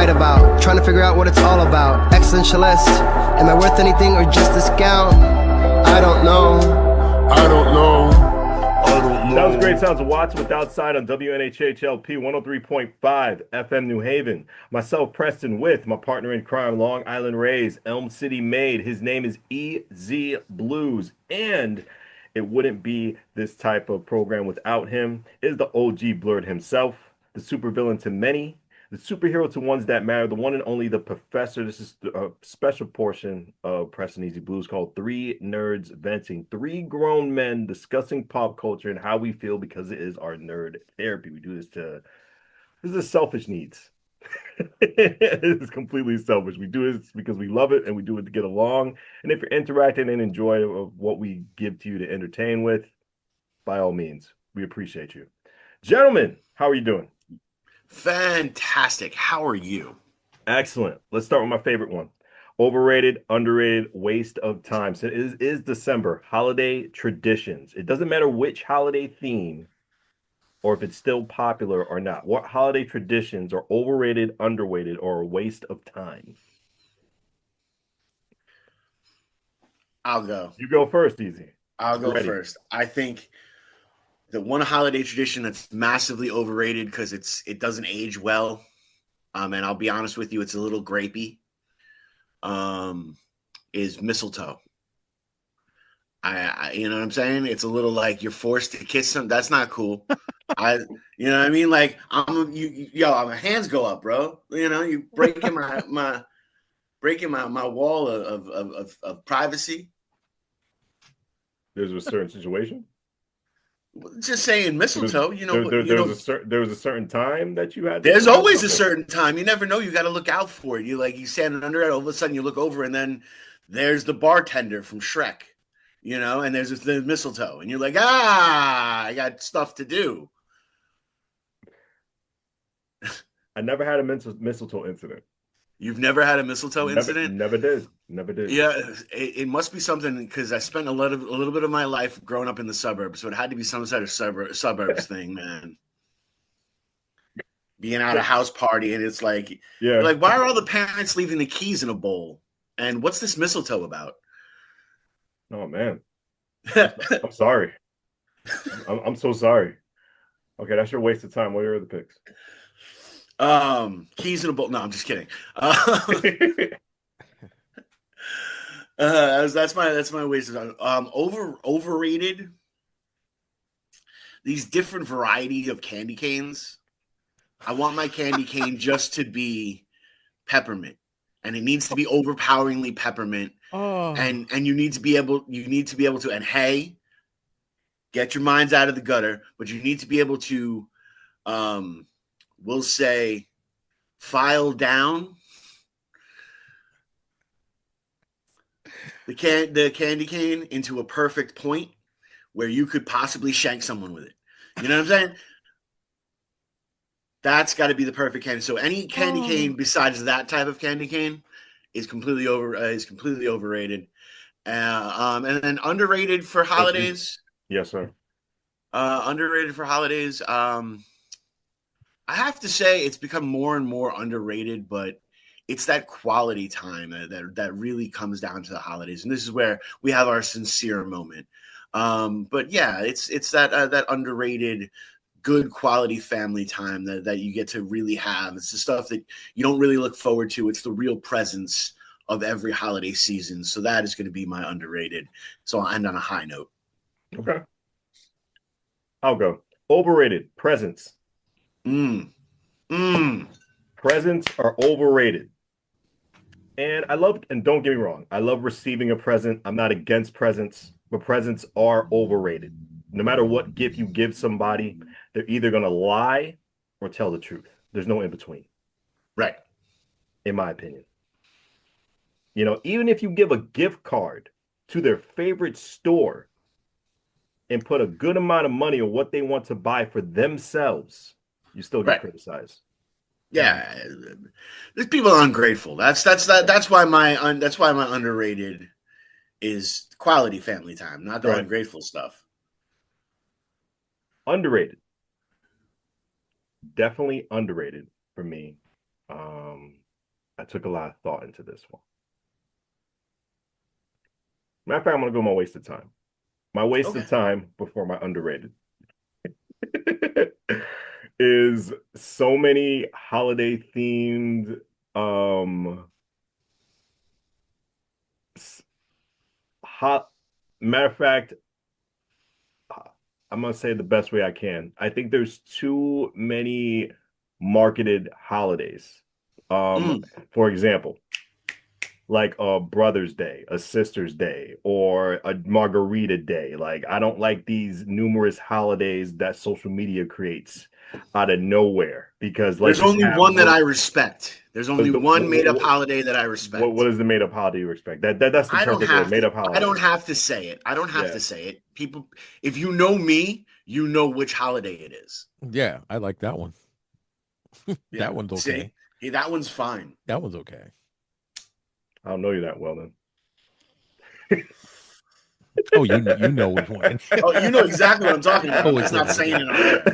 write about. Trying to figure out what it's all about. Existentialist, am I worth anything or just discount? I don't know. I don't know. I don't know. That was Great Sounds of Watts with Outside on WNHHLP 103.5 FM New Haven. Myself, Preston, with my partner in crime, Long Island Rays, Elm City Made. His name is EZ BlueZ, and it wouldn't be this type of program without him. Is the OG Blurred himself, the supervillain to many, the superhero to ones that matter, the one and only the professor. This is a special portion of Preston EZ BlueZ called Three Nerds Venting. Three grown men discussing pop culture and how we feel because it is our nerd therapy. We do this is selfish needs. It is completely selfish. We do this because we love it and we do it to get along. And if you're interacting and enjoy what we give to you to entertain with, by all means, we appreciate you. Gentlemen, how are you doing? Fantastic. How are you? Excellent. Let's start with my favorite one. Overrated, underrated, waste of time. So it is December, holiday traditions. It doesn't matter which holiday theme or if it's still popular or not. What holiday traditions are overrated, underrated, or a waste of time? I'll go. You go first, Easy. I'll go first. I think the one holiday tradition that's massively overrated because it doesn't age well, and I'll be honest with you, it's a little grapey, is mistletoe. I you know what I'm saying? It's a little like you're forced to kiss them. That's not cool. You know what I mean? Like my hands go up, bro. You know, you breaking my wall of privacy. There's a certain situation. Just saying mistletoe, there was a certain time that you had. There's always a certain time. You never know. You got to look out for it. You standing under it. All of a sudden, you look over, and then there's the bartender from Shrek, and there's the mistletoe, and you're like, I got stuff to do. I never had a mistletoe incident. You've never had a mistletoe incident? Never did. Yeah, it must be something because I spent a little bit of my life growing up in the suburbs, so it had to be some sort of suburbs thing, man. Being at a house party and it's like, you're like, why are all the parents leaving the keys in a bowl? And what's this mistletoe about? Oh man, I'm sorry. I'm so sorry. Okay, that's your waste of time. What are the picks? Keys in a bowl. No, I'm just kidding. That's my waste of time. Overrated. These different variety of candy canes. I want my candy cane just to be peppermint, and it needs to be overpoweringly peppermint. Oh. And you need to be able to. And hey, get your minds out of the gutter, but you need to be able to. We'll say file down the candy cane into a perfect point where you could possibly shank someone with it. You know what I'm saying? That's got to be the perfect candy. So any candy cane besides that type of candy cane is completely overrated. And then underrated for holidays. Yes, sir. Underrated for holidays. I have to say it's become more and more underrated, but it's that quality time that really comes down to the holidays. And this is where we have our sincere moment. But yeah, it's that underrated, good quality family time that you get to really have. It's the stuff that you don't really look forward to. It's the real presence of every holiday season. So that is going to be my underrated. So I'll end on a high note. Okay. I'll go. Overrated, presents. Presents are overrated. And don't get me wrong, I love receiving a present. I'm not against presents, but presents are overrated. No matter what gift you give somebody, they're either going to lie or tell the truth. There's no in between. Right. In my opinion. Even if you give a gift card to their favorite store and put a good amount of money on what they want to buy for themselves, you still get criticized. Yeah, these people are ungrateful. That's why my underrated is quality family time, not the ungrateful stuff. Underrated, definitely underrated for me, I took a lot of thought into this one. Matter of fact, I'm gonna go my waste of time. My waste Okay. of time before my underrated is so many holiday themed um hot matter of fact, I'm gonna say it the best way I can. I think there's too many marketed holidays. Um, Mm. for example, like a Brother's Day, a Sister's Day, or a Margarita Day. Like, I don't like these numerous holidays that social media creates out of nowhere because let's There's just only have one that I respect. There's only one made up holiday that I what respect. is the made up holiday you expect? That's the I don't perfect word, have made to. up I don't holiday. have to say it. I don't have Yeah. to say it. People, if you know me, you know which holiday it is. Yeah, I like that one. Yeah. That one's See, okay. yeah, that one's fine. That one's okay. I don't know you that well then. Oh, you know which one. Oh, you know exactly what I'm talking about. Oh, I'm which just one not is saying it? it on air.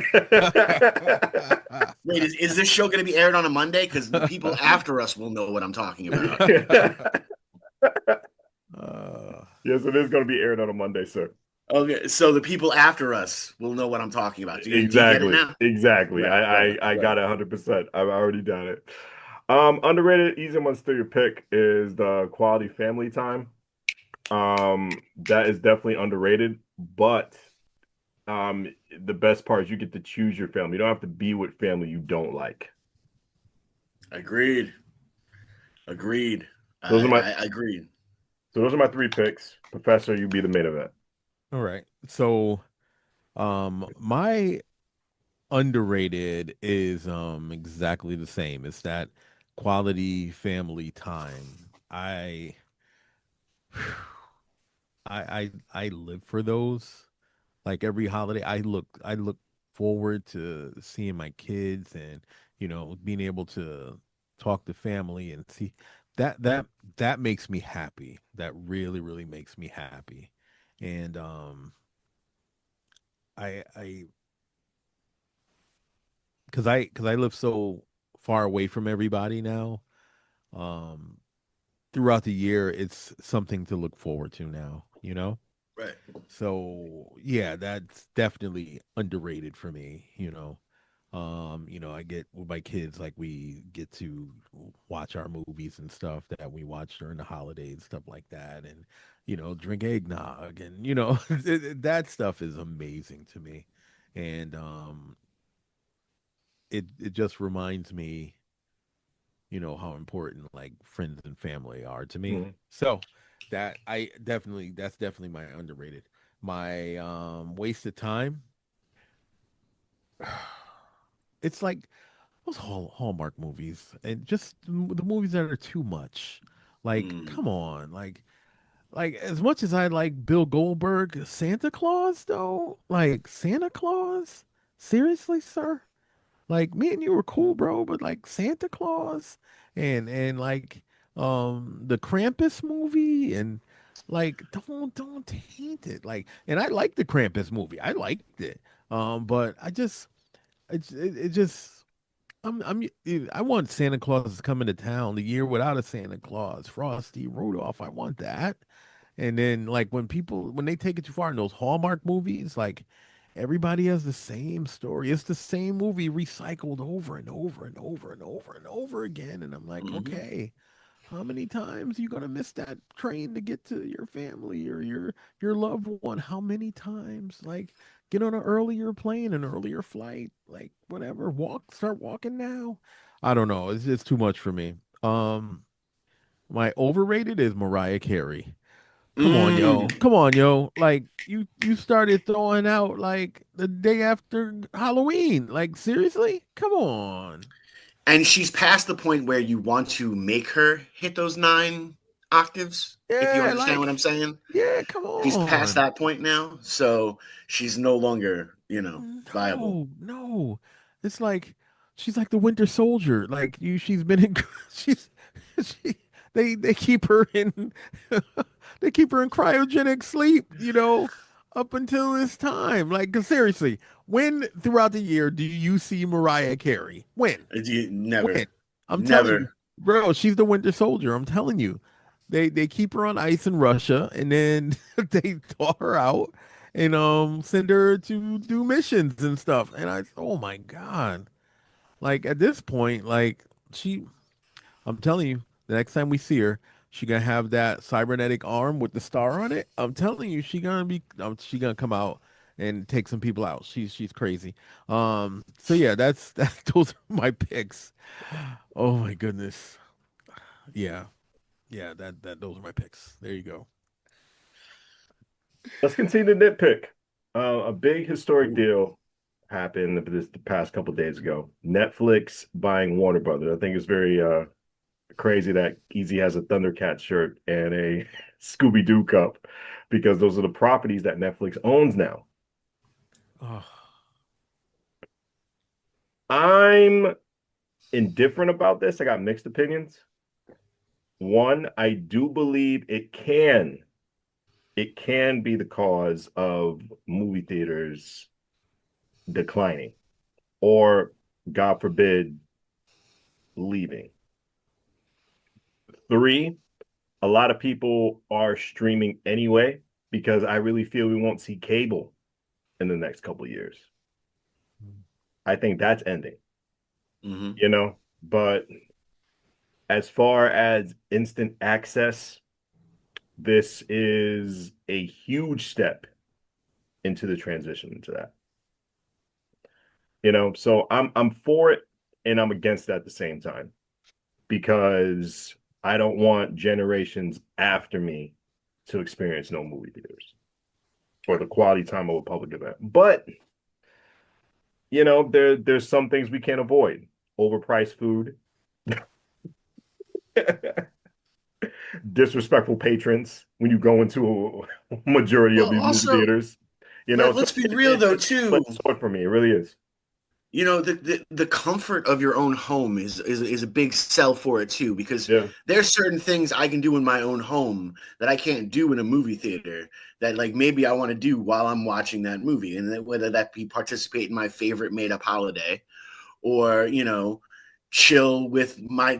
Wait, is this show going to be aired on a Monday? Because the people after us will know what I'm talking about. Yes, it is going to be aired on a Monday, sir. Okay, so the people after us will know what I'm talking about. Do you get it Exactly. now? Exactly. Right, I right. got it 100%. I've already done it. Underrated, easy one to your pick is the quality family time. That is definitely underrated, but the best part is you get to choose your family. You don't have to be with family you don't like. Agreed. Agreed. Those are my I agreed. so those are my three picks. Professor, you be the main event. All right. So, my underrated is exactly the same. It's that quality family time. I live for those. Like every holiday, I look forward to seeing my kids and being able to talk to family and see that that that makes me happy. That really really makes me happy. And I because I live so far away from everybody now. Um, throughout the year, it's something to look forward to now. Right. So yeah, that's definitely underrated for me. I get with my kids, like we get to watch our movies and stuff that we watch during the holidays, stuff like that, and drink eggnog, and that stuff is amazing to me, and it just reminds me, how important like friends and family are to me. Mhm. So that's definitely my underrated. My waste of time. It's like those Hallmark movies and just the movies that are too much. Like, Mm. come on, like as much as I like Bill Goldberg, Santa Claus though, like Santa Claus, seriously, sir? Like me and you were cool, bro, but like Santa Claus and like the Krampus movie and like don't taint it. Like, and I liked the Krampus movie. I liked it. But it just I want Santa Claus to come into town the year without a Santa Claus, Frosty, Rudolph. I want that. And then like when they take it too far in those Hallmark movies, like everybody has the same story. It's the same movie recycled over and over and over and over and over again. And I'm like, Hmm. okay, how many times are you gonna miss that train to get to your family or your loved one? How many times? Like get on an earlier plane, an earlier flight, like whatever. Start walking now. I don't know. It's too much for me. My overrated is Mariah Carey. Come on, yo. Mm. Come on, yo. Like you started throwing out like the day after Halloween. Like seriously? Come on. And she's past the point where you want to make her hit those 9 octaves, if you Yeah, understand what I'm like saying. yeah, come She's past on. that point now, so she's no longer, viable. No, no. It's like she's like the Winter Soldier. Like she's been in she's she they keep her in they keep her in cryogenic sleep, up until this time. Like 'cause seriously, when throughout the year do you see Mariah Carey? When? Never. When? I'm telling you, Never. bro, she's the Winter Soldier. I'm telling you. They keep her on ice in Russia and then they thaw her out and send her to do missions and stuff. And I oh my God. Like at this point, like she I'm telling you, the next time we see her, she gonna have that cybernetic arm with the star on it. I'm telling you, she gonna come out and take some people out. She's crazy. So yeah, that's that. Those are my picks. Oh my goodness. Yeah, yeah. Those are my picks. There you go. Let's continue to nitpick. A big historic deal happened the past couple days ago. Netflix buying Warner Brothers. I think it's very crazy that Easy has a Thundercat shirt and a Scooby Doo cup because those are the properties that Netflix owns now. Oh, I'm indifferent about this. I got mixed opinions. One, I do believe it can be the cause of movie theaters declining or, God forbid, leaving. Three, a lot of people are streaming anyway because I really feel we won't see cable in the next couple of years. I think that's ending, Hmm. but as far as instant access, this is a huge step into the transition into that. So I'm for it and I'm against it at the same time because I don't want generations after me to experience no movie theaters or the quality time of a public event. But there's some things we can't avoid. Overpriced food, disrespectful patrons when you go into a majority of Well, these movie also, theaters. So let's be real though it's a too. split sword for me. It really is. The comfort of your own home is a big sell for it too, because Yeah. there's certain things I can do in my own home that I can't do in a movie theater that like maybe I want to do while I'm watching that movie, and whether that be participate in my favorite made up holiday or chill with my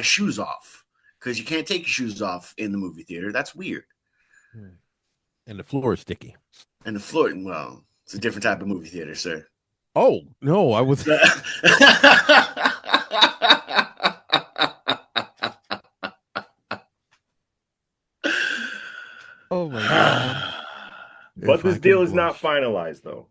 shoes off, because you can't take your shoes off in the movie theater. That's weird. and the floor is sticky. And the floor, well, it's a different type of movie theater, sir. Oh no, I was. Oh my God. But If this I deal can is not blush. finalized though.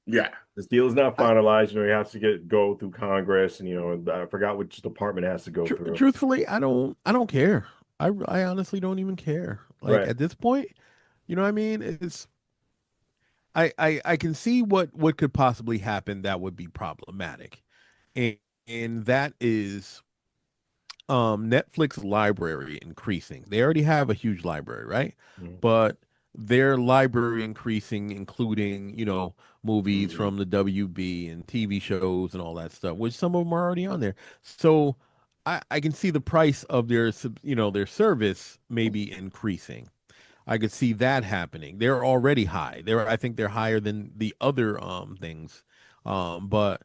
Yeah. This deal is not I, finalized. It has to go through Congress, and I forgot which department it has to go through. truthfully, I don't care. I honestly don't even care. Like Right. at this point, you know what I mean? It's I can see what could possibly happen that would be problematic. And and that is Netflix library increasing. They already have a huge library, right? Mhm. But their library increasing, including, movies Mhm. from the WB and TV shows and all that stuff, which some of them are already on there. So I can see the price of their service maybe increasing. I could see that happening. They're already high. I think they're higher than the other things. But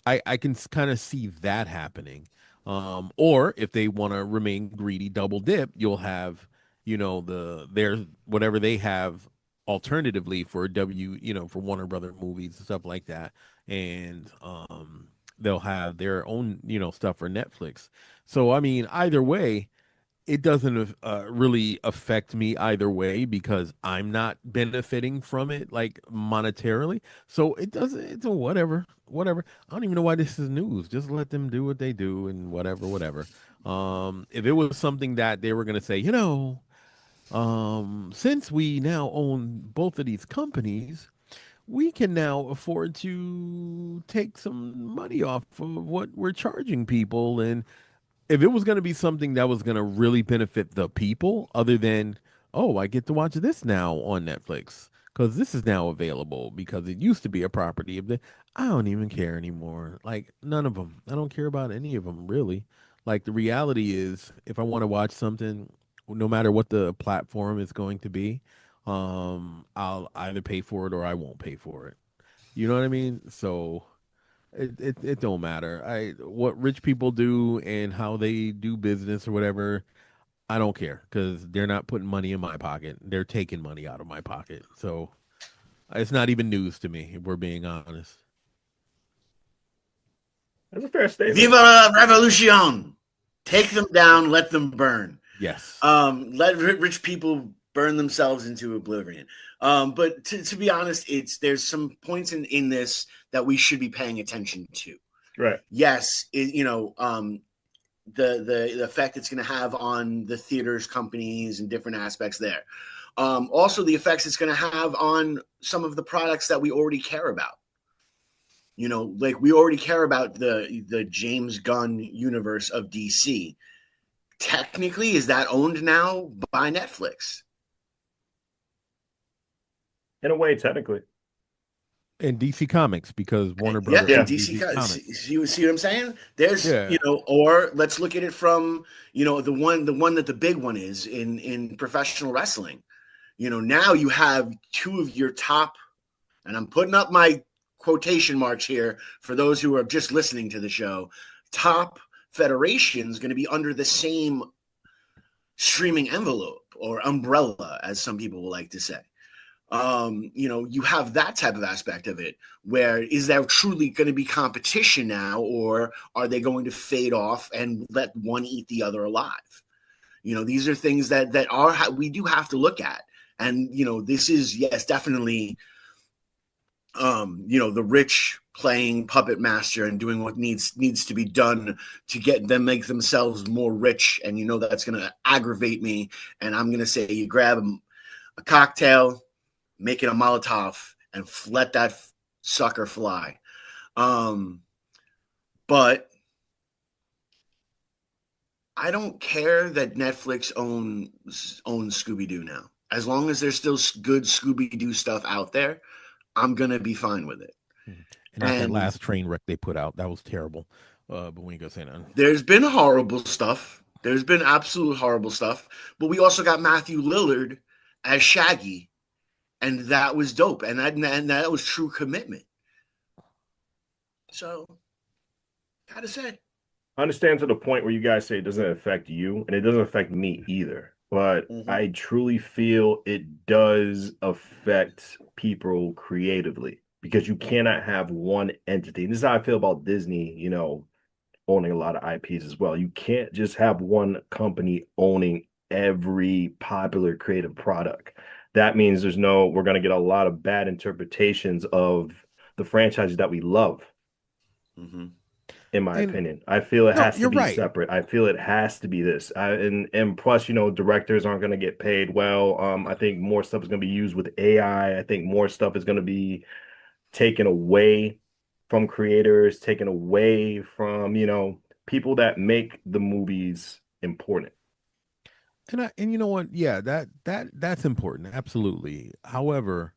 I can kind of see that happening. Or if they want to remain greedy, double dip, you'll have, their whatever they have alternatively for for Warner Brother movies and stuff like that. And they'll have their own, stuff for Netflix. So I mean, either way, it doesn't really affect me either way because I'm not benefiting from it like monetarily. So it doesn't. It's a whatever, whatever. I don't even know why this is news. Just let them do what they do and whatever, whatever. If it was something that they were gonna say, since we now own both of these companies, we can now afford to take some money off of what we're charging people, and if it was going to be something that was going to really benefit the people, other than, oh, I get to watch this now on Netflix because this is now available because it used to be a property of the, I don't even care anymore. Like, none of them. I don't care about any of them, really. Like, the reality is, if I want to watch something, no matter what the platform is going to be, I'll either pay for it or I won't pay for it. You know what I mean? So, It don't matter. What rich people do and how they do business or whatever, I don't care because they're not putting money in my pocket. They're taking money out of my pocket. So it's not even news to me, if we're being honest. That's a fair statement. Viva la revolution! Take them down, let them burn. Yes. Let rich people burn themselves into oblivion. But to be honest, there's some points in this that we should be paying attention to. Right. Yes, the effect it's going to have on the theaters companies and different aspects there. Also, the effects it's going to have on some of the products that we already care about. Like we already care about the James Gunn universe of DC. Technically, is that owned now by Netflix? In a way, technically. And DC Comics because Warner Yeah, Brothers and owns DC Comics. see what I'm saying? There's Yeah. or let's look at it from the one that the big one is in professional wrestling. Now you have two of your top, and I'm putting up my quotation marks here for those who are just listening to the show, top federations going to be under the same streaming envelope or umbrella, as some people will like to say. You have that type of aspect of it where is there truly going to be competition now, or are they going to fade off and let one eat the other alive? These are things that we do have to look at. And, this is, yes, definitely, the rich playing puppet master and doing what needs to be done to get them, make themselves more rich. And, that's going to aggravate me. And I'm going to say you grab a cocktail, make it a Molotov, and let that sucker fly. But I don't care that Netflix owns Scooby-Doo now. As long as there's still good Scooby-Doo stuff out there, I'm going to be fine with it. And not that last train wreck they put out. That was terrible. But we ain't gonna say nothing. There's been horrible stuff. There's been absolute horrible stuff. But we also got Matthew Lillard as Shaggy, and that was dope. And that was true commitment. So, gotta say. I understand to the point where you guys say it doesn't affect you, and it doesn't affect me either. But I truly feel it does affect people creatively because you cannot have one entity. And this is how I feel about Disney, owning a lot of IPs as well. You can't just have one company owning every popular creative product. That means we're going to get a lot of bad interpretations of the franchises that we love. In my opinion, I feel it has to be separate. I feel it has to be this. And plus, directors aren't going to get paid well. I think more stuff is going to be used with AI. I think more stuff is going to be taken away from creators, taken away from, people that make the movies important. And you know what? Yeah, that's important. Absolutely. However,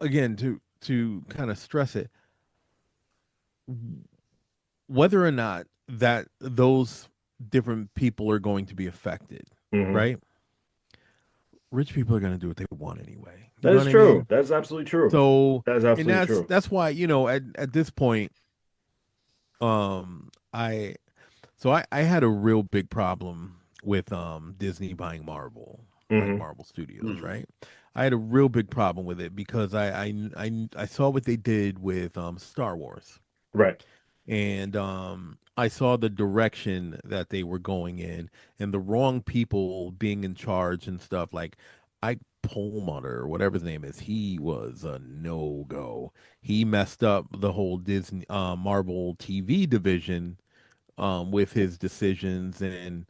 again, to kind of stress it, whether or not that those different people are going to be affected, right? Rich people are going to do what they want anyway. That is true. I mean? That's absolutely true. So that's absolutely true. That's why at this point, I had a real big problem with Disney buying Marvel, like Marvel Studios, right? I had a real big problem with it because I saw what they did with Star Wars. Right. And I saw the direction that they were going in and the wrong people being in charge and stuff. Like Ike Perlmutter, or whatever his name is, he was a no-go. He messed up the whole Disney Marvel TV division with his decisions, and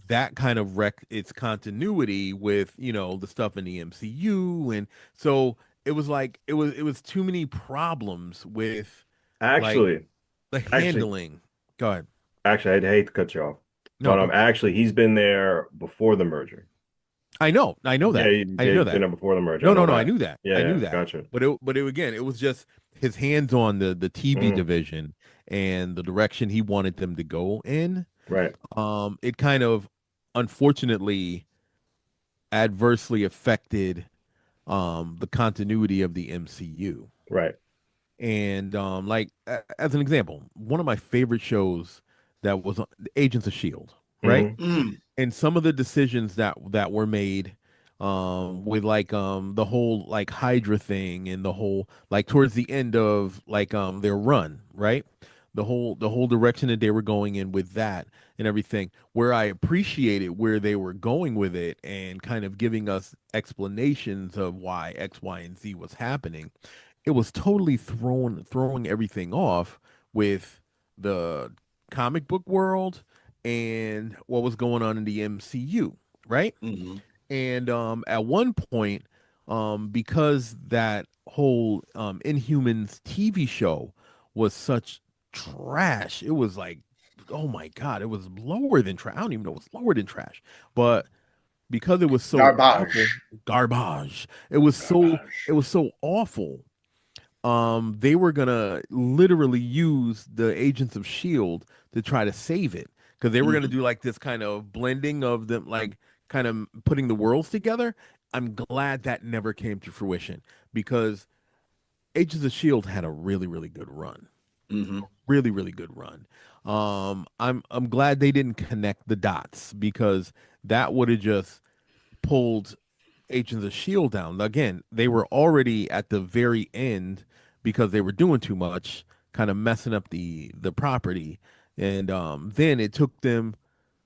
that kind of wrecked its continuity with, the stuff in the MCU. And so it was like it was too many problems with actually the handling. Go ahead. Actually, I'd hate to cut you off. No, but actually he's been there before the merger. I know that. I know that. Been there before the merger. No, I knew that. Yeah, I knew that. Gotcha. But again, it was just his hands on the TV division and the direction he wanted them to go in. Right. It kind of unfortunately adversely affected the continuity of the MCU. Right. And like as an example, one of my favorite shows that was Agents of Shield, right? Mhm. Mm, And some of the decisions that were made with like the whole like Hydra thing and the whole like towards the end of like their run, right? The whole direction that they were going in with that and everything, where I appreciated where they were going with it and kind of giving us explanations of why X, Y, and Z was happening. It was totally throwing everything off with the comic book world and what was going on in the MCU, right? mm-hmm. And at one point, because that whole Inhumans TV show was such trash, it was like, oh my god, it was lower than trash. I don't even know, it was lower than trash, but because it was so awful, Garbage. garbage. It was so awful, they were gonna literally use the Agents of Shield to try to save it because they were gonna Mhm. do like this kind of blending of them, like kind of putting the worlds together. I'm glad that never came to fruition because Agents of Shield had a really really good run, Mhm. really really good run. I'm glad they didn't connect the dots because that would have just pulled Agents of Shield down. Again, they were already at the very end because they were doing too much, kind of messing up the property, and then it took them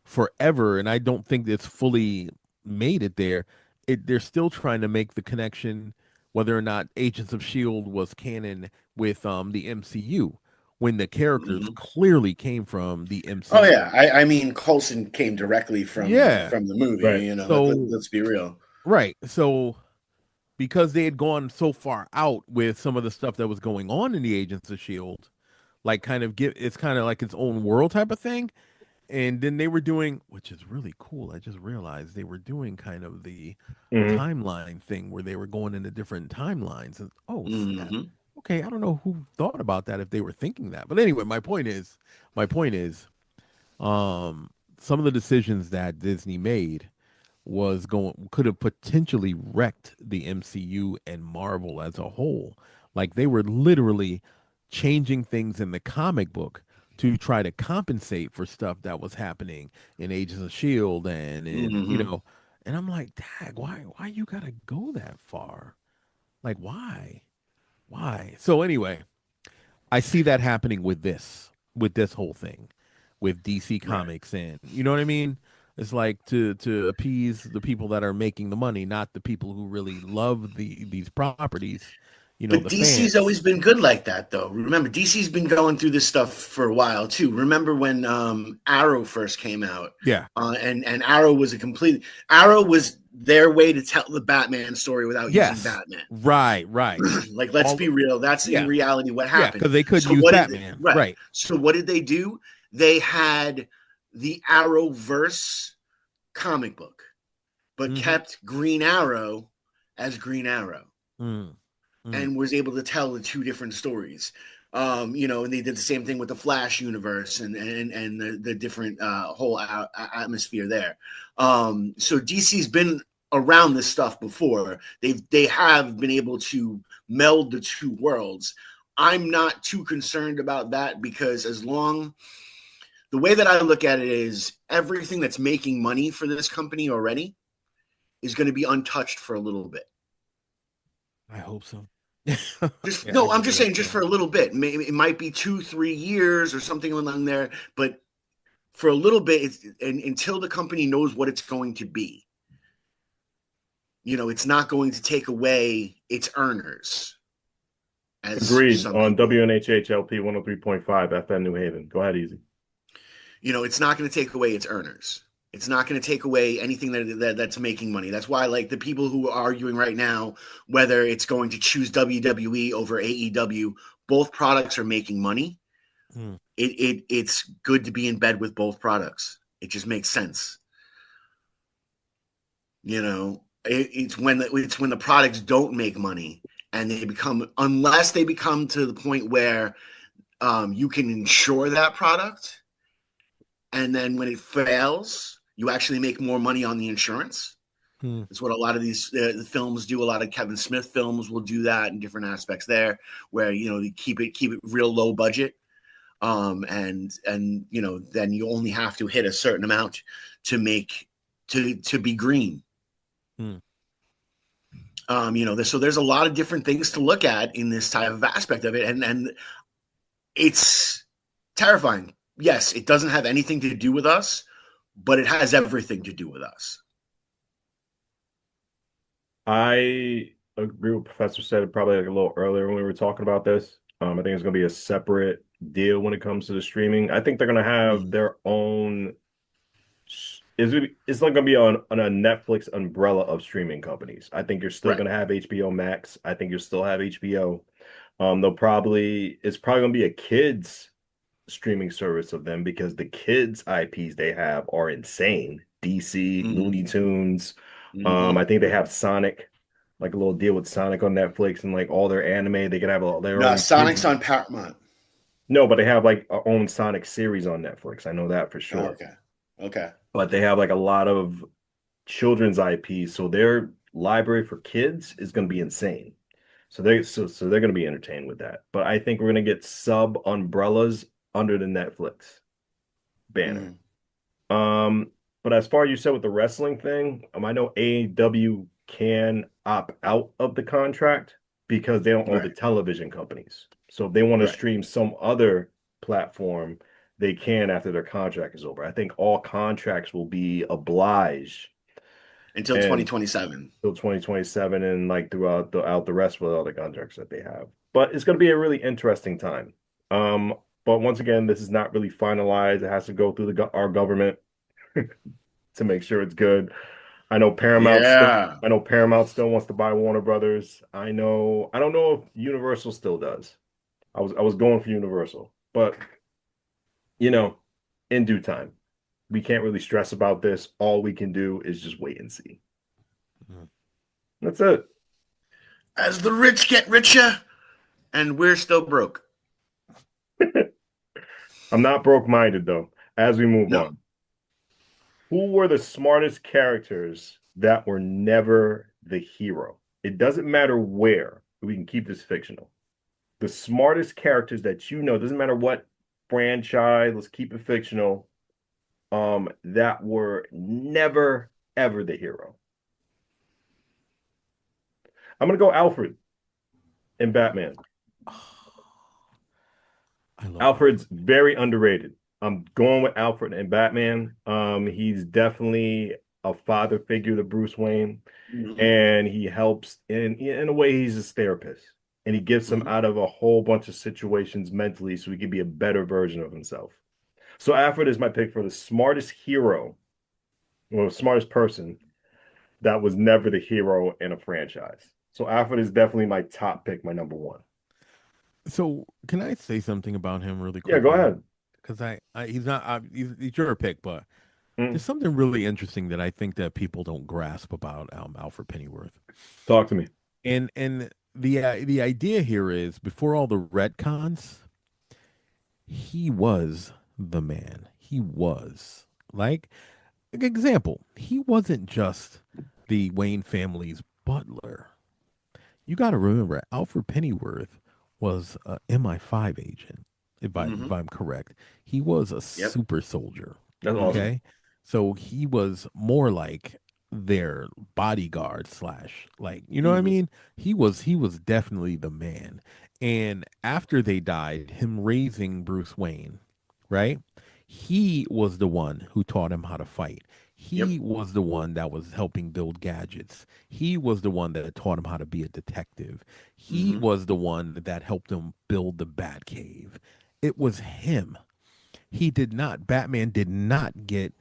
forever. And I don't think it's fully made it there. They're still trying to make the connection whether or not Agents of Shield was canon with the MCU when the characters Mhm. clearly came from the Oh MCU. yeah, I mean Coulson came directly Yeah. from the movie. Right. You know, So let's be real. right. So because they had gone so far out with some of the stuff that was going on in the Agents of Shield, like kind of give it's kind of like its own world type of thing. And then they were doing, which is really cool. I just realized they were doing kind of the Mhm. timeline thing where they were going into different timelines. And oh snap. Mhm. Okay, I don't know who thought about that if they were thinking that. But anyway, my point is, some of the decisions that Disney made was going could have potentially wrecked the MCU and Marvel as a whole. Like they were literally changing things in the comic book to try to compensate for stuff that was happening in Agents of Shield and in, Mhm. and I'm like, "Dag, why you got to go that far? Like why? Why?" So anyway, I see that happening with this whole thing with DC Right. Comics, and you know what I mean? It's like to appease the people that are making the money, not the people who really love these properties, But the DC's fans. always been good like that, though. Remember, DC's been going through this stuff for a while too. Remember when Arrow first came out, Yeah. and Arrow was Arrow was their way to tell the Batman story without using Yes. Batman. Right, right. Like, let's All be real. That's in yeah. reality what Yeah, happened. cuz they couldn't So use what did they, Batman. right? Right. So what did they do? They had the Arrowverse comic book, but Mhm. kept Green Arrow as Green Arrow Mm. Mm. and was able to tell the two different stories. And they did the same thing with the Flash universe and the different whole atmosphere there. So DC's been around this stuff before. They have been able to meld the two worlds. I'm not too concerned about that because the way that I look at it is everything that's making money for this company already is going to be untouched for a little bit. I hope so. Just Yeah, I no, I'm really just hope saying, just so. for a little bit. Maybe it might be 2-3 years or something along there, but for a little bit, until the company knows what it's going to be. It's not going to take away its earners, as Agreed some on people. WNHHLP 103.5 FM New Haven. Go ahead, Easy. It's not going to take away its earners. It's not going to take away anything that's making money. That's why, like the people who are arguing right now, whether it's going to choose WWE over AEW, both products are making money. Mm. It's good to be in bed with both products. It just makes sense. It's when the products don't make money and unless they become to the point where you can insure that product, and then when it fails, you actually make more money on the insurance. Hmm. It's what a lot of these films do. A lot of Kevin Smith films will do that in different aspects there, where you keep it real low budget, and then you only have to hit a certain amount to make to be green. Hmm. So there's a lot of different things to look at in this type of aspect of it, and it's terrifying. Yes, it doesn't have anything to do with us, but it has everything to do with us. I agree with Professor said it probably like a little earlier when we were talking about this. I think it's going to be a separate deal when it comes to the streaming. I think they're going to have Mm. their own. It's not going to be on a Netflix umbrella of streaming companies. I think you're still Right. going to have HBO Max. I think you'll still have HBO. It's probably going to be a kids streaming service of them because the kids IPs they have are insane. DC, Looney Mm-hmm. Tunes. Mm-hmm. I think they have Sonic, like a little deal with Sonic on Netflix and like all their anime. They could have their No, own kids. Sonic's on Paramount. No, but they have like a own Sonic series on Netflix. I know that for Oh, sure. okay. Okay. But they have like a lot of children's IPs, so their library for kids is going to be insane. So they're going to be entertained with that. But I think we're going to get sub umbrellas under the Netflix banner. Mm. Um, but as far as you said with the wrestling thing, I know AEW can opt out of the contract because they don't own the Right. television companies. So if they want to Right. stream some other platform, they can after their contract is over. I think all contracts will be obliged Until and 2027. till 2027 and like throughout the rest of all the contracts that they have. But it's going to be a really interesting time. Um, but once again, this is not really finalized. It has to go through our government to make sure it's good. I know Paramount still Yeah. I know Paramount still wants to buy Warner Brothers. I don't know if Universal still does. I was going for Universal, but you know, in due time. We can't really stress about this. All we can do is just wait and see. Hmm. That's it. As the rich get richer, and we're still broke. I'm not broke-minded though. As we move No. on. Who were the smartest characters that were never the hero? It doesn't matter where. We can keep this fictional. The smartest characters that you know, doesn't matter what franchise, let's keep it fictional, that were never ever the hero. I'm gonna go Alfred in Batman. I love Alfred's Alfred. very underrated. I'm going with Alfred and Batman. He's definitely a father figure to Bruce Wayne, Mm-hmm. and he helps in a way he's his therapist, and he gets him Mm-hmm. out of a whole bunch of situations mentally so he can be a better version of himself. So Alfred is my pick for the smartest hero, or smartest person that was never the hero in a franchise. So Alfred is definitely my top pick, my number one. So, can I say something about him really Yeah, go quickly? ahead. Because he's not, he's your pick, but Mm, there's something really interesting that I think that people don't grasp about Alfred Pennyworth. talk to me. And the idea here is before all the retcons, he was the man. He was like example. He wasn't just the Wayne family's butler. You got to remember, Alfred Pennyworth was a MI5 agent, Mm-hmm. if I'm correct. He was a Yep. super soldier. That's Mm-hmm. awesome. Okay, so he was more like their bodyguard slash, like, you know what I Mm-hmm. mean. He was definitely the man. And after they died, him raising Bruce Wayne, right? He was the one who taught him how to fight. Yep. He was the one that was helping build gadgets. He was the one that taught him how to be a detective. He Mm-hmm. was the one that helped him build the Batcave. It was him. Batman did not get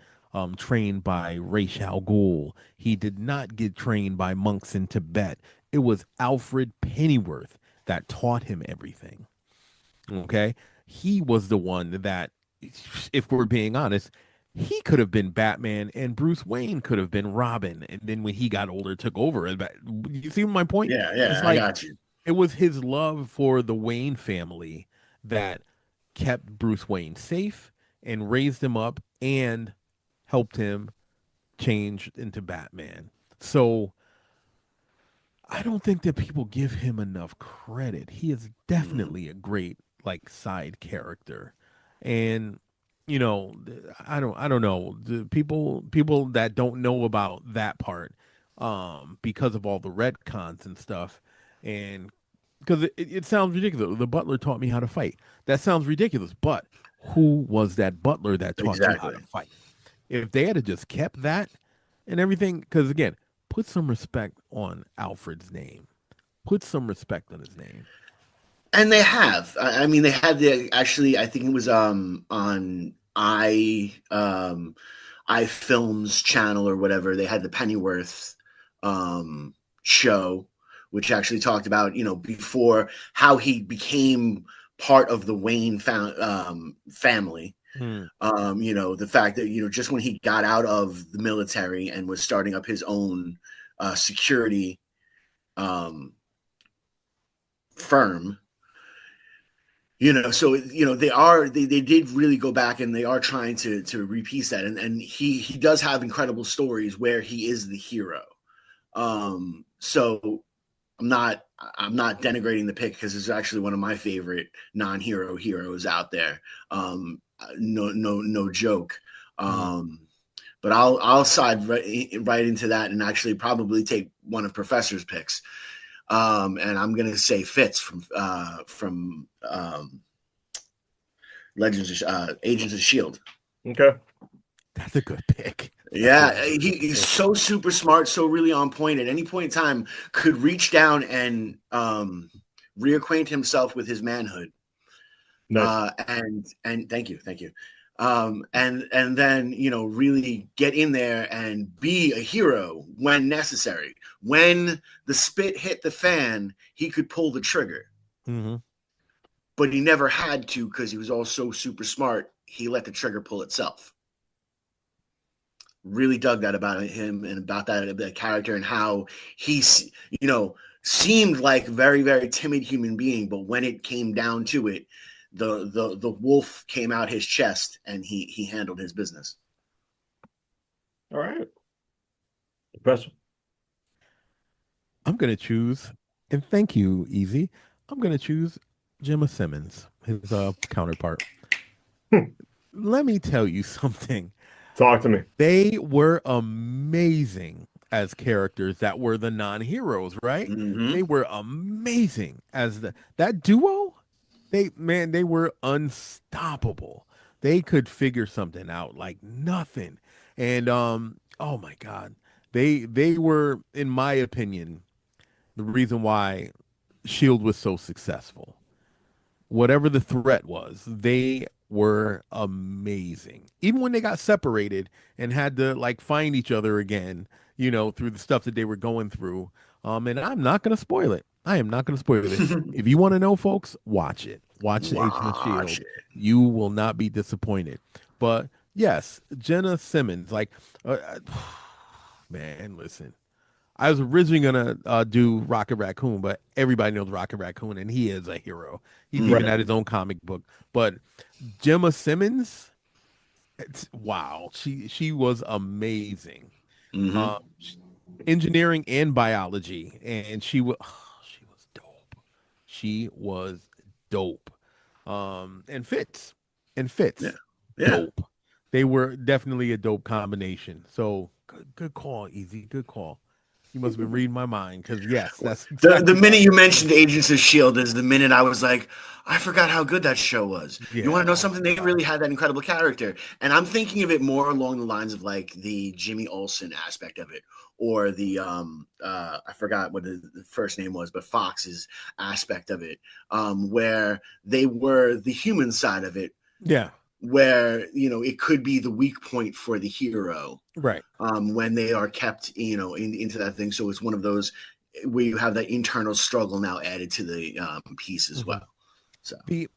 trained by Ra's al Ghul. He did not get trained by monks in Tibet. It was Alfred Pennyworth that taught him everything. Okay. He was the one that, if we're being honest, he could have been Batman and Bruce Wayne could have been Robin. And then when he got older, took over. You see my point? Yeah. It's Yeah. I like got you. it was his love for the Wayne family that kept Bruce Wayne safe and raised him up and helped him change into Batman. So I don't think that people give him enough credit. He is Mhm. definitely a great like side character. And you know, I don't know. The people that don't know about that part because of all the retcons and stuff and because it sounds ridiculous. The butler taught me how to fight. That sounds ridiculous, but who was that butler that taught you how to Exactly. fight? If they had just kept that and everything, because again, put some respect on Alfred's name. Put some respect on his name. And they have. I mean, they had the actually. I think it was on I Films channel or whatever. They had the Pennyworth show, which actually talked about before how he became part of the Wayne family. Hmm. The fact that just when he got out of the military and was starting up his own security um, firm. So they did really go back and they are trying to repiece that, and he does have incredible stories where he is the hero. So I'm not denigrating the pick because it's actually one of my favorite non-hero heroes out there. No joke. Hmm. But I'll side right into that and actually probably take one of Professor's picks. And I'm gonna say Fitz from Agents of Shield. Okay. That's a good pick. That's a Yeah, really good he's pick. so super smart, so really on point. At any point in time, could reach down and reacquaint himself with his manhood. Nice. And thank you. And then really get in there and be a hero when necessary. When the spit hit the fan, he could pull the trigger, Hmm. but he never had to because he was all so super smart. He let the trigger pull itself. Really dug that about him and about that character and how he, seemed like a very, very timid human being, but when it came down to it, the wolf came out his chest and he handled his business. All right. Professor. I'm gonna choose, and thank you, Easy. I'm gonna choose Gemma Simmons, his counterpart. Hmm. Let me tell you something. Talk to me. They were amazing as characters that were the non-heroes, right? Mm-hmm. They were amazing as that duo. They were unstoppable. They could figure something out like nothing. And oh my God. They were, in my opinion, the reason why Shield was so successful. Whatever the threat was, they were amazing. Even when they got separated and had to like find each other again, through the stuff that they were going through. And I'm not gonna spoil it. I am not gonna spoil it. If you want to know, folks, watch it. Watch the Agent of Watch Shield. it. You will not be disappointed. But yes, Jenna Simmons, like, man, listen. I was originally gonna do Rocket Raccoon, but everybody knows Rocket Raccoon, and he is a hero. He's even Right. had his own comic book. But Gemma Simmons, wow, she was amazing. Mm-hmm. Uh, Engineering and biology, and she was dope. She was dope. And Yeah. Fitz, Yeah. dope. They were definitely a dope combination. So good call, Easy. Good call. You must have been reading my mind because yes, that's The exactly what I minute was you gonna say. mentioned Agents of Shield is the minute I was like, I forgot how good that show was. You Yeah. want to know Oh something? my They God. really had that incredible character, and I'm thinking of it more along the lines of like the Jimmy Olsen aspect of it, or the I forgot what the first name was, but Fox's aspect of it, where they were the human side of it, Yeah. where it could be the weak point for the hero Right. when they are kept, into that thing. So it's one of those where you have that internal struggle now added to the piece as Hmm. well. So The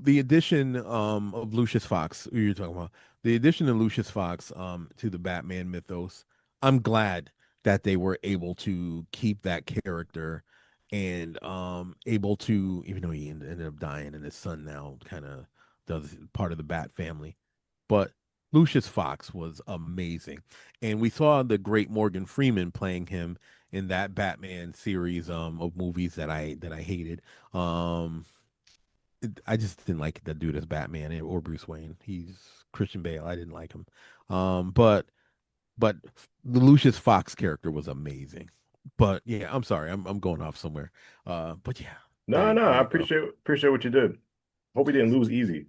the addition of Lucius Fox, who you're talking about, the addition of Lucius Fox to the Batman mythos, I'm glad that they were able to keep that character and able to, even though he ended up dying and his son now kind of does part of the Bat family, but Lucius Fox was amazing, and we saw the great Morgan Freeman playing him in that Batman series of movies that I hated. Um, I just didn't like the dude as Batman or Bruce Wayne. He's Christian Bale. I didn't like him. But the Lucius Fox character was amazing. But yeah, I'm sorry, I'm going off somewhere. But yeah, No, no, there I you go. appreciate what you did. Hope we didn't lose easy.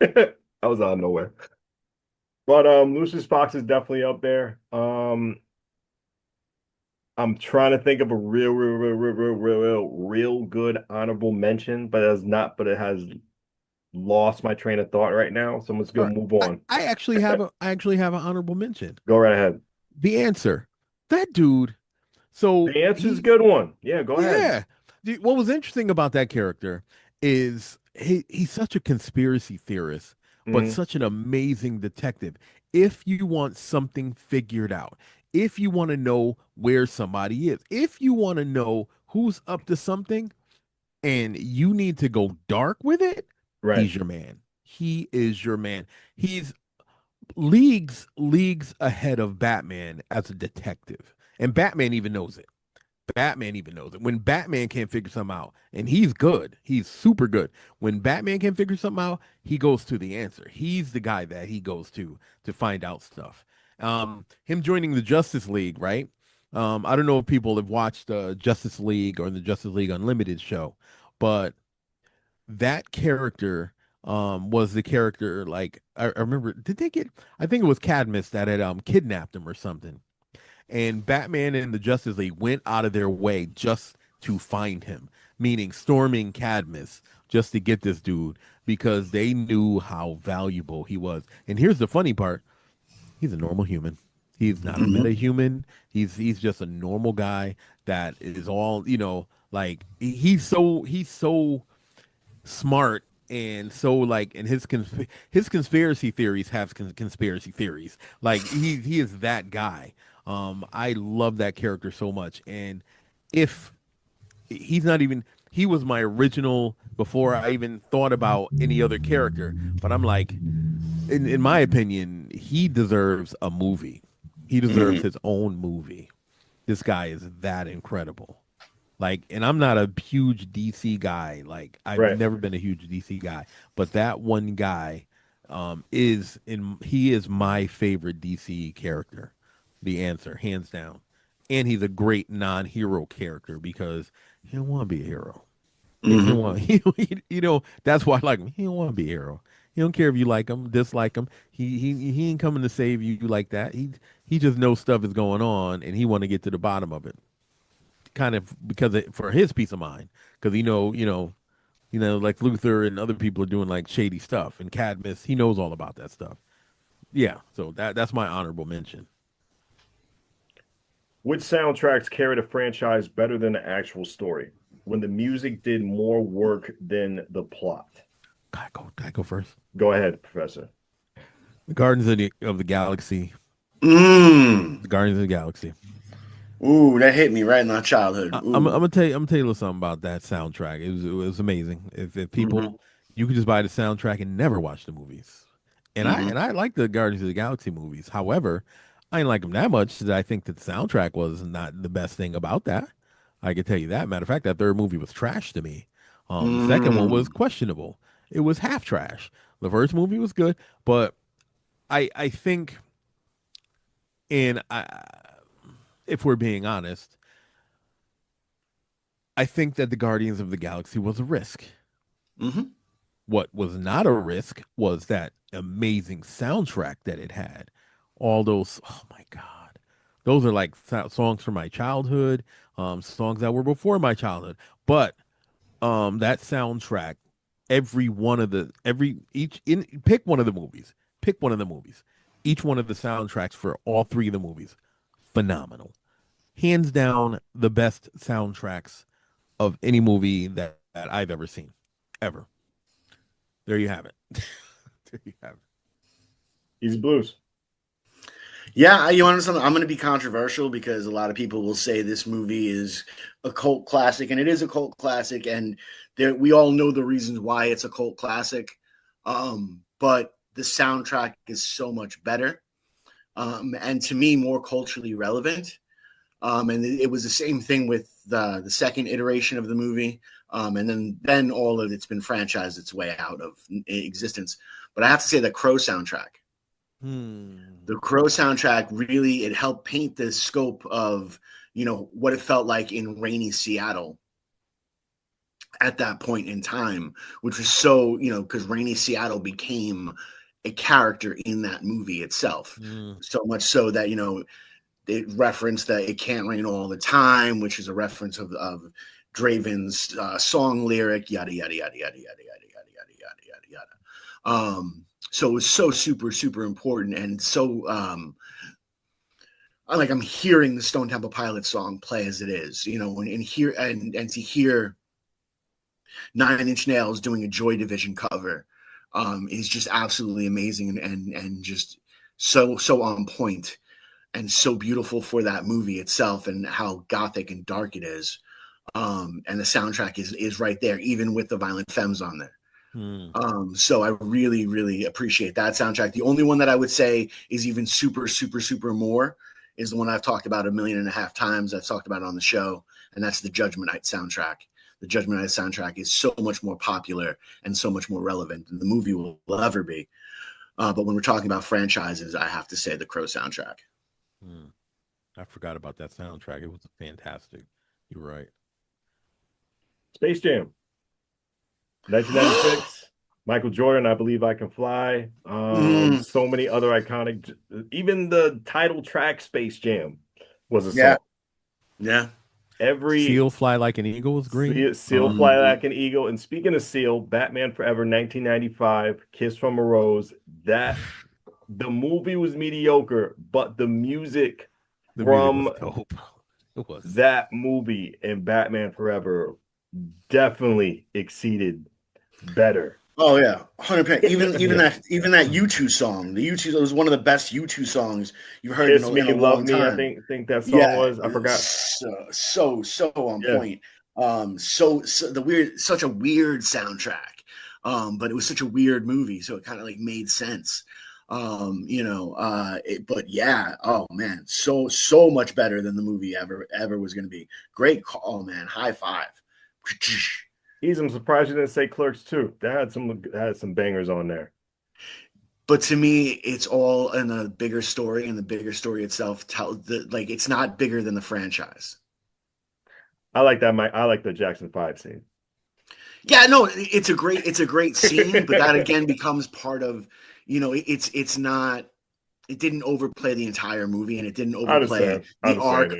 I was out of nowhere. But Lucius Fox is definitely up there. I'm trying to think of a real good honorable mention, but it has lost my train of thought right now. So I'm just All gonna right, move I, on. I actually have a I actually have an honorable mention. Go right ahead. The answer, that dude. So The answer's a he's good one. Yeah, go ahead. yeah. What was interesting about that character is he's such a conspiracy theorist, but Hmm. such an amazing detective. If you want something figured out, if you want to know where somebody is, if you want to know who's up to something and you need to go dark with it, Right. he's your man. He is your man. He's leagues ahead of Batman as a detective. And Batman even knows it. Batman even knows it. When Batman can't figure something out, and he's good, he's super good. When Batman can figure something out, he goes to the answer. He's the guy that he goes to find out stuff. Him joining the Justice League, right? I don't know if people have watched Justice League or the Justice League Unlimited show, but that character was the character like I remember. Did they get? I think it was Cadmus that had kidnapped him or something, and Batman and the Justice League went out of their way just to find him, meaning storming Cadmus just to get this dude because they knew how valuable he was. And here's the funny part: he's a normal human. He's not a Mhm. meta-human. He's just a normal guy that is all like he's so smart and so like and his conspiracy theories have conspiracy theories like he is that guy. I love that character so much, and if he's not even he was my original before I even thought about any other character, but I'm like in my opinion he deserves a movie. He deserves Mhm. his own movie. This guy is that incredible. Like, and I'm not a huge DC guy. Like, I've Right. never been a huge DC guy, but that one guy he is my favorite DC character. The answer, hands down. And he's a great non-hero character because he don't want to be a hero. He don't Mhm. want that's why I like him. He don't want to be a hero. He don't care if you like him, dislike him. He ain't coming to save you like that. He just knows stuff is going on and he want to get to the bottom of it kind of for his peace of mind, because like Luther and other people are doing like shady stuff, and Cadmus, he knows all about that stuff. Yeah, so that's my honorable mention. Which soundtracks carried a franchise better than the actual story when the music did more work than the plot? Can I go first? Go ahead, Professor. The Gardens of the Galaxy. Mm. The Guardians of the Galaxy. Ooh, that hit me right in my childhood. I'm Ooh. gonna tell you. I'm gonna tell you a little something about that soundtrack. It was amazing. If Hmm. people, you could just buy the soundtrack and never watch the movies. Hmm. And I like the Guardians of the Galaxy movies. However, I didn't like them that much that I think that the soundtrack was not the best thing about that. I can tell you that. Matter of fact, that third movie was trash to me. The second one was Mm. questionable. It was half trash. The first movie was good, but I think, and if we're being honest, I think that the Guardians of the Galaxy was a risk. Hmm. What was not a risk was that amazing soundtrack that it had. All those, oh my God. Those are like songs from my childhood, songs that were before my childhood. But that soundtrack, every one of the every each in pick one of the movies. Pick one of the movies. Each one of the soundtracks for all three of the movies, phenomenal. Hands down the best soundtracks of any movie that I've ever seen. Ever. There you have it. There you have it. Easy Blues. Yeah, you want something? I'm going to be controversial because a lot of people will say this movie is a cult classic, and it is a cult classic, and we all know the reasons why it's a cult classic. But the soundtrack is so much better, and to me more culturally relevant. And it was the same thing with the second iteration of the movie, and then all of it's been franchised its way out of existence. But I have to say the Crow soundtrack. The Crow soundtrack really, it helped paint the scope of, you know, what it felt like in rainy Seattle at that point in time, which was so, you know, because rainy Seattle became a character in that movie itself. So much so that, you know, it referenced that it can't rain all the time, which is a reference of Draven's song lyric, yada, yada, yada, yada, yada, yada, yada, yada, yada, yada, yada. So it was so super, super important. And so I'm hearing the Stone Temple Pilots song play as it is, you know, and to hear Nine Inch Nails doing a Joy Division cover is just absolutely amazing and just so on point and so beautiful for that movie itself and how gothic and dark it is. And the soundtrack is right there, even with the Violent Femmes on there. So I really, really appreciate that soundtrack. The only one that I would say is even super, super, super more is the one I've talked about 1.5 million times. I've talked about it on the show, and that's the Judgment Night soundtrack. The Judgment Night soundtrack is so much more popular and so much more relevant than the movie will ever be. But when we're talking about franchises, I have to say the Crow soundtrack. I forgot about that soundtrack. It was fantastic. You're right. Space Jam. 1996. Michael Jordan, I Believe I Can Fly. So many other iconic. Even the title track, Space Jam, was a song. Yeah. Every Seal Fly Like an Eagle was great. Seal Fly Like an Eagle. And speaking of Seal, Batman Forever, 1995, Kiss from a Rose. The movie was mediocre, but the music from dope. It was. That movie and Batman Forever definitely exceeded better. Oh yeah, 100%. Even that U2 song, the U2 was one of the best U2 songs you've heard in a long time. I think that song was. I forgot. So on point. Such a weird soundtrack, but it was such a weird movie, so it kind of like made sense. But yeah, oh man, so much better than the movie ever was going to be. Great call, man. High five. I'm surprised you didn't say Clerks too. That had some bangers on there. But to me, it's all in a bigger story, and the bigger story itself it's not bigger than the franchise. I like that. I like the Jackson 5 scene. Yeah, no, it's a great scene, but that again becomes part of, you know, it's not. It didn't overplay the entire movie, and it didn't overplay the arc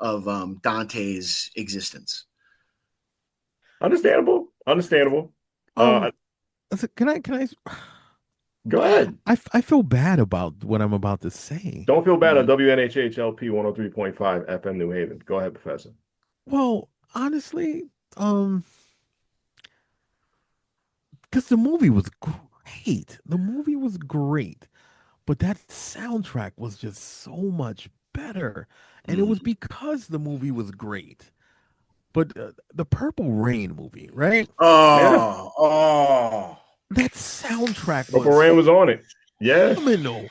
of Dante's existence. Understandable. Can I go ahead? I feel bad about what I'm about to say. Don't feel bad on WNHHLP 103.5 FM New Haven. Go ahead, Professor. Well, honestly, because the movie was great. But that soundtrack was just so much better. And it was because the movie was great. But the Purple Rain movie, right? Oh. That soundtrack Purple Rain was on it. Yeah. Phenomenal.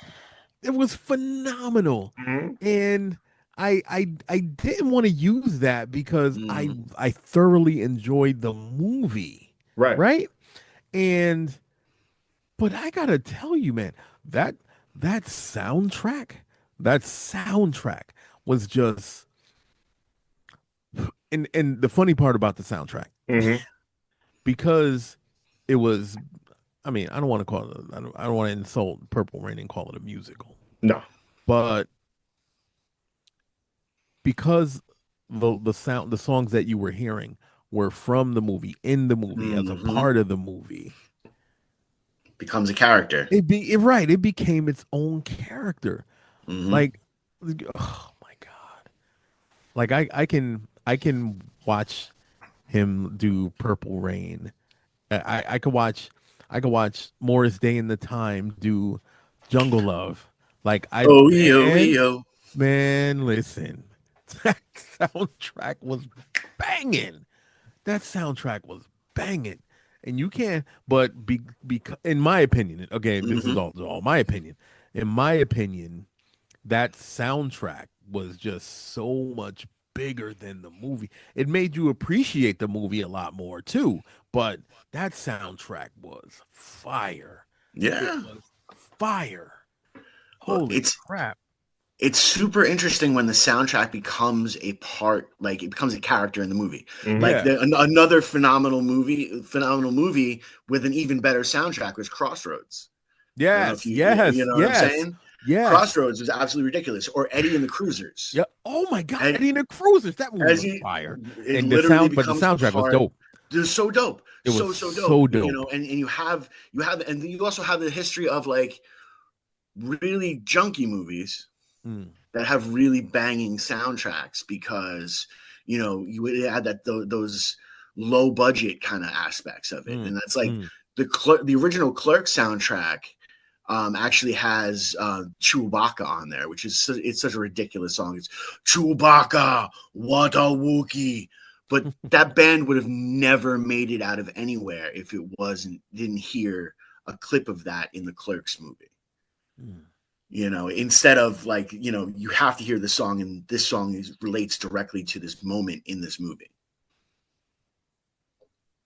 It was phenomenal. And I didn't want to use that because I thoroughly enjoyed the movie. Right? But I gotta tell you, man, that soundtrack was just. And the funny part about the soundtrack, because it was, I mean, I don't want to call it. I don't want to insult Purple Rain and call it a musical. No, but because the songs that you were hearing were from the movie, in the movie, as a part of the movie, becomes a character. It became its own character. Like, oh my god! Like I can watch him do Purple Rain. I could watch Morris Day and the Time do Jungle Love. Like man, listen, that soundtrack was banging. and you can't. But in my opinion, okay, this is all my opinion. In my opinion, that soundtrack was just so much bigger than the movie. It made you appreciate the movie a lot more too. But that soundtrack was fire. Yeah. It was fire. Well, Holy crap. It's super interesting when the soundtrack becomes a part, like it becomes a character in the movie. Like another phenomenal movie with an even better soundtrack was Crossroads. Yes, you know what I'm yes, saying? yes. Crossroads was absolutely ridiculous. Or Eddie and the Cruisers. Yeah. Oh my God, Eddie and the Cruisers. That movie was fire. It And literally but the becomes soundtrack was dope. It was so dope. It was so dope. You know, and you have, and you also have the history of like really junky movies that have really banging soundtracks because, you know, you had those low budget kind of aspects of it. And that's like the original Clerk soundtrack actually has Chewbacca on there, which is it's such a ridiculous song. It's Chewbacca, what a Wookiee. But that band would have never made it out of anywhere if it didn't hear a clip of that in the Clerks movie. You know, instead of like, you know, you have to hear the song, and this song relates directly to this moment in this movie.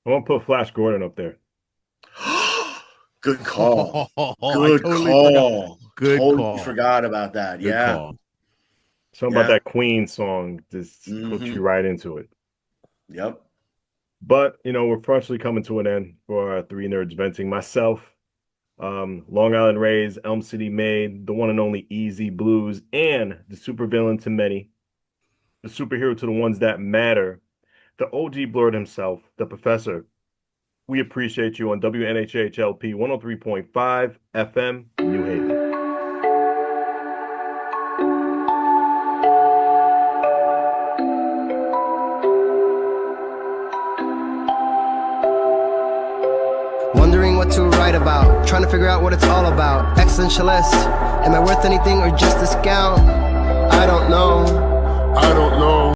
I want to put Flash Gordon up there. Good call. Good call. Good totally forgot about that. Good call. Something about that Queen song just puts you right into it. Yep. But, you know, we're partially coming to an end for our Three Nerds Venting. Myself, Long Island Rays, Elm City Made, the one and only Easy BlueZ, and the supervillain to many, the superhero to the ones that matter, the OG Blurred himself, the Professor. We appreciate you on WNHHLP 103.5 FM, New Haven. Wondering what to write about, trying to figure out what it's all about. Existentialist, am I worth anything or just a scout? I don't know. I don't know.